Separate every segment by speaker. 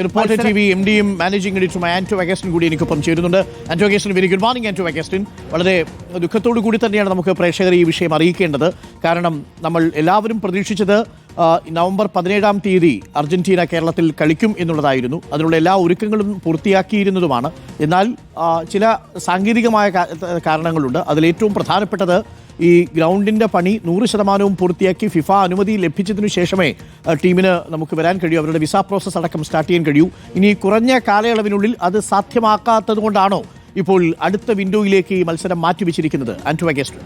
Speaker 1: Reporter T V M ഡിയും managing എഡിറ്ററുമായ Anto Augustine കൂടി എനിക്കൊപ്പം ചേരുന്നുണ്ട്. Anto Augustine, very good morning. Anto Augustine, വളരെ ദുഃഖത്തോടു കൂടി തന്നെയാണ് നമുക്ക് പ്രേക്ഷകരെ ഈ വിഷയം അറിയിക്കേണ്ടത്. കാരണം നമ്മൾ എല്ലാവരും പ്രതീക്ഷിച്ചത് നവംബർ 17-ാം തീയതി അർജന്റീന കേരളത്തിൽ കളിക്കും എന്നുള്ളതായിരുന്നു. അതിനുള്ള എല്ലാ ഒരുക്കങ്ങളും പൂർത്തിയാക്കിയിരുന്നതുമാണ്. എന്നാൽ ചില സാങ്കേതികമായ കാരണങ്ങളുണ്ട്. അതിലേറ്റവും പ്രധാനപ്പെട്ടത് ഈ ഗ്രൗണ്ടിൻ്റെ പണി 100% പൂർത്തിയാക്കി ഫിഫ അനുമതി ലഭിച്ചതിനു ശേഷമേ ടീമിന് നമുക്ക് വരാൻ കഴിയൂ, അവരുടെ വിസ പ്രോസസ് അടക്കം സ്റ്റാർട്ട് ചെയ്യാൻ കഴിയൂ. ഇനി കുറഞ്ഞ കാലയളവിനുള്ളിൽ അത് സാധ്യമാക്കാത്തത് കൊണ്ടാണോ ഇപ്പോൾ അടുത്ത വിൻഡോയിലേക്ക് ഈ മത്സരം മാറ്റിവെച്ചിരിക്കുന്നത്? ആന്റോ അഗസ്റ്റിൻ.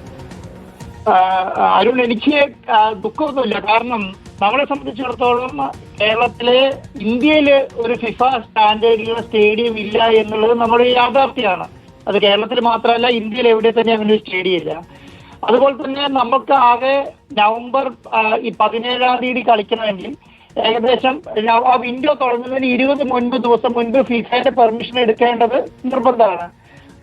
Speaker 2: അരുൺ, എനിക്ക് ദുഃഖമൊന്നുമില്ല. കാരണം നമ്മളെ സംബന്ധിച്ചിടത്തോളം കേരളത്തിലെ ഇന്ത്യയില് ഒരു ഫിഫ സ്റ്റാൻഡേർഡിലുള്ള സ്റ്റേഡിയം ഇല്ല എന്നുള്ളത് നമ്മുടെ യാഥാർത്ഥ്യമാണ്. അത് കേരളത്തിൽ മാത്രമല്ല, ഇന്ത്യയിൽ എവിടെ തന്നെ അങ്ങനെ ഒരു സ്റ്റേഡിയം ഇല്ല. അതുപോലെ തന്നെ നമുക്ക് ആകെ നവംബർ 17-ാം തീയതി കളിക്കണമെങ്കിൽ ഏകദേശം ആ വിൻഡോ തുടങ്ങുന്നതിന് 20 ദിവസം മുൻപ് ഫിഫയുടെ പെർമിഷൻ എടുക്കേണ്ടത് നിർബന്ധമാണ്.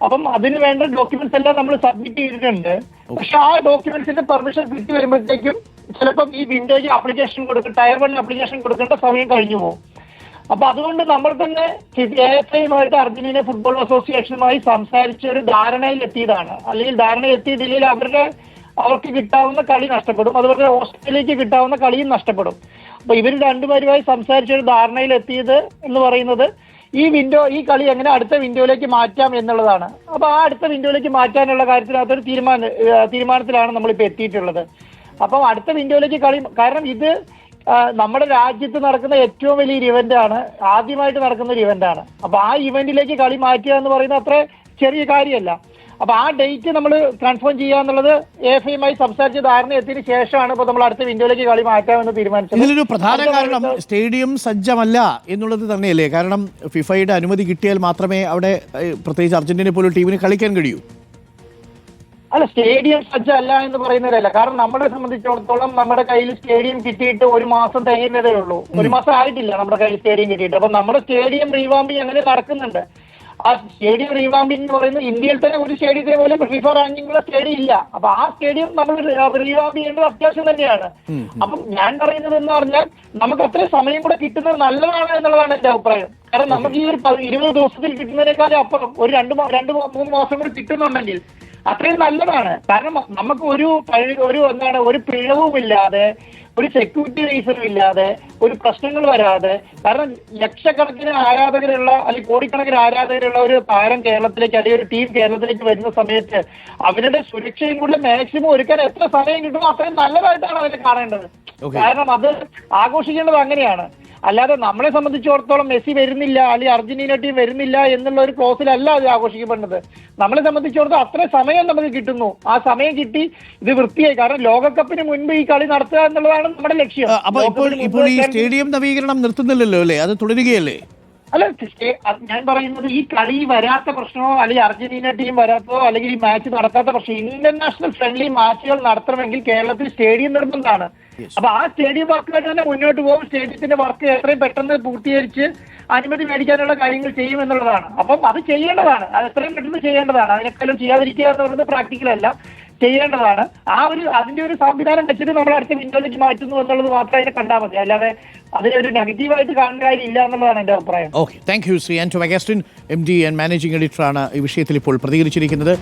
Speaker 2: അപ്പം അതിന് വേണ്ട ഡോക്യുമെന്റ്സ് എല്ലാം നമ്മൾ സബ്മിറ്റ് ചെയ്തിട്ടുണ്ട്. പക്ഷെ ആ ഡോക്യുമെന്റ്സിന്റെ പെർമിഷൻ കിട്ടി വരുമ്പോഴത്തേക്കും ചിലപ്പം ഈ വിൻഡോയ്ക്ക് ആപ്ലിക്കേഷൻ ടയർ 1 ആപ്ലിക്കേഷൻ കൊടുക്കേണ്ട സമയം കഴിഞ്ഞു പോകും. അപ്പൊ അതുകൊണ്ട് നമ്മൾ തന്നെ AFI-യുമായിട്ട് അർജന്റീന ഫുട്ബോൾ അസോസിയേഷനുമായി സംസാരിച്ച ഒരു ധാരണയിലെത്തിയതാണ്. അല്ലെങ്കിൽ ധാരണയിലെത്തിയതിൽ അവർക്ക് കിട്ടാവുന്ന കളി നഷ്ടപ്പെടും, അതുപോലെ ഓസ്ട്രേലിയക്ക് കിട്ടാവുന്ന കളിയും നഷ്ടപ്പെടും. അപ്പൊ ഇവർ രണ്ടുപേരുമായി സംസാരിച്ച ഒരു ധാരണയിലെത്തിയത് എന്ന് പറയുന്നത് ഈ കളി എങ്ങനെ അടുത്ത വിൻഡോയിലേക്ക് മാറ്റാം എന്നുള്ളതാണ്. അപ്പൊ ആ അടുത്ത വിൻഡോയിലേക്ക് മാറ്റാനുള്ള കാര്യത്തിനകത്തൊരു തീരുമാനത്തിലാണ് നമ്മളിപ്പോൾ എത്തിയിട്ടുള്ളത്. അപ്പം അടുത്ത വിൻഡോയിലേക്ക് കളി, കാരണം ഇത് നമ്മുടെ രാജ്യത്ത് നടക്കുന്ന ഏറ്റവും വലിയൊരു ഇവന്റാണ്, ആദ്യമായിട്ട് നടക്കുന്ന ഒരു ഇവന്റാണ്. അപ്പൊ ആ ഇവന്റിലേക്ക് കളി മാറ്റുക എന്ന് പറയുന്നത് അത്ര ചെറിയ കാര്യമല്ല. അപ്പൊ ആ ഡേറ്റ് നമ്മൾ കൺഫേം ചെയ്യുക എന്നുള്ളത് AFI-യുമായി സംസാരിച്ച ധാരണ എത്തിയതിനു ശേഷമാണ് ഇപ്പൊ നമ്മൾ അടുത്ത വിൻഡോയിലേക്ക് കളി മാറ്റാമെന്ന് തീരുമാനിച്ചത്.
Speaker 1: ഇതിലൊരു പ്രധാന കാരണം സ്റ്റേഡിയം സജ്ജമല്ല എന്നുള്ളത് തന്നെയല്ലേ? കാരണം ഫിഫയുടെ അനുമതി കിട്ടിയാൽ മാത്രമേ അവിടെ പ്രത്യേകിച്ച് അർജന്റീന പോലുള്ള ടീമിന് കളിക്കാൻ കഴിയൂ.
Speaker 2: അല്ല, സ്റ്റേഡിയം സജ്ജമല്ല എന്ന് പറയുന്നതല്ല. കാരണം നമ്മളെ സംബന്ധിച്ചിടത്തോളം നമ്മുടെ കയ്യിൽ സ്റ്റേഡിയം കിട്ടിയിട്ട് 1 മാസം തികയുന്നതേ ഉള്ളൂ. 1 മാസം ആയിട്ടില്ല നമ്മുടെ കയ്യിൽ സ്റ്റേഡിയം കിട്ടിയിട്ട്. അപ്പൊ നമ്മുടെ സ്റ്റേഡിയം റീവാമ്പിങ് അങ്ങനെ നടക്കുന്നുണ്ട്. ആ സ്റ്റേഡിയം റീവാമ്പിങ് എന്ന് പറയുന്നത് ഇന്ത്യയിൽ തന്നെ ഒരു സ്റ്റേഡിയത്തെ പോലെ ഫിഫ റാങ്കിങ്ങുള്ള സ്റ്റേഡിയം ഇല്ല. അപ്പൊ ആ സ്റ്റേഡിയം നമ്മൾ റീവാമ്പ് ചെയ്യേണ്ടത് അത്യാവശ്യം തന്നെയാണ്. അപ്പം ഞാൻ പറയുന്നത് എന്ന് പറഞ്ഞാൽ നമുക്ക് അത്രയും സമയം കൂടെ കിട്ടുന്നത് നല്ലതാണ് എന്നുള്ളതാണ് എന്റെ അഭിപ്രായം. കാരണം നമുക്ക് ഈ ഒരു 20 ദിവസത്തിൽ കിട്ടുന്നതിനേക്കാളും അപ്പുറം ഒരു 2-3 മാസം കൂടി കിട്ടുന്നുണ്ടെങ്കിൽ അത്രയും നല്ലതാണ്. കാരണം നമുക്ക് ഒരു പിഴവുമില്ലാതെ, ഒരു സെക്യൂരിറ്റി റീസണും ഇല്ലാതെ, ഒരു പ്രശ്നങ്ങൾ വരാതെ, കാരണം ലക്ഷക്കണക്കിന് ആരാധകരുള്ള അല്ലെങ്കിൽ കോടിക്കണക്കിന് ആരാധകരുള്ള ഒരു താരം കേരളത്തിലേക്ക് അല്ലെങ്കിൽ ഒരു ടീം കേരളത്തിലേക്ക് വരുന്ന സമയത്ത് അവരുടെ സുരക്ഷയും കൂടെ മാക്സിമം ഒരുക്കാൻ എത്ര സമയം കിട്ടുമോ അത്രയും നല്ലതായിട്ടാണ് അതിനെ കാണേണ്ടത്. കാരണം അത് ആഘോഷിക്കേണ്ടത് അങ്ങനെയാണ്. അല്ലാതെ നമ്മളെ സംബന്ധിച്ചിടത്തോളം മെസ്സി വരുന്നില്ല അല്ലെങ്കിൽ അർജന്റീന ടീം വരുന്നില്ല എന്നുള്ള ഒരു ക്ലോസിലല്ല അത് ആഘോഷിക്കപ്പെടുന്നത്. നമ്മളെ സംബന്ധിച്ചിടത്തോളം അത്ര സമയം നമുക്ക് കിട്ടുന്നു. ആ സമയം കിട്ടി ഇത് വൃത്തിയായി. കാരണം ലോകകപ്പിന് മുൻപ് ഈ കളി നടത്തുക എന്നുള്ളതാണ് നമ്മുടെ ലക്ഷ്യം.
Speaker 1: അപ്പോൾ ഇപ്പോൾ ഈ സ്റ്റേഡിയം നവീകരണം നിർത്തുന്നില്ലല്ലോ അല്ലേ? അത് തുടരുകയല്ലേ?
Speaker 2: അല്ല, ഞാൻ പറയുന്നത് ഈ കളി വരാത്ത പ്രശ്നമോ അല്ലെങ്കിൽ അർജന്റീന ടീം വരാത്തതോ അല്ലെങ്കിൽ ഈ മാച്ച് നടത്താത്ത പ്രശ്നം, ഇന്റർനാഷണൽ ഫ്രണ്ട്ലി മാച്ചുകൾ നടത്തണമെങ്കിൽ കേരളത്തിൽ സ്റ്റേഡിയം നിർബന്ധമാണ്. അപ്പൊ ആ സ്റ്റേഡിയം വർക്കുമായിട്ട് തന്നെ മുന്നോട്ട് പോകും. സ്റ്റേഡിയത്തിന്റെ വർക്ക് എത്രയും പെട്ടെന്ന് പൂർത്തീകരിച്ച് അനുമതി മേടിക്കാനുള്ള കാര്യങ്ങൾ ചെയ്യുമെന്നുള്ളതാണ്. അപ്പം അത് ചെയ്യേണ്ടതാണ്, അത് എത്രയും പെട്ടെന്ന് ചെയ്യേണ്ടതാണ്. അതിനേക്കാളും ചെയ്യാതിരിക്കുക എന്ന് പറയുന്നത് പ്രാക്ടിക്കലല്ല, ചെയ്യേണ്ടതാണ്. അതിന്റെ ഒരു സംവിധാനം വെച്ചിട്ട് നമ്മൾ അടുത്ത വിൻഡോയിലേക്ക് മാറ്റുന്നു എന്നുള്ളത് മാത്രം അതിനെ കണ്ടാൽ മതി. അല്ലാതെ അതിനൊരു നെഗറ്റീവായിട്ട് കാണുന്ന കാര്യം ഇല്ല എന്നുള്ളതാണ് എന്റെ അഭിപ്രായം.
Speaker 1: Okay, thank you. Shri Anto Augustine, MD and managing എഡിറ്ററാണ് ഈ വിഷയത്തിൽ ഇപ്പോൾ പ്രതികരിച്ചിരിക്കുന്നത്.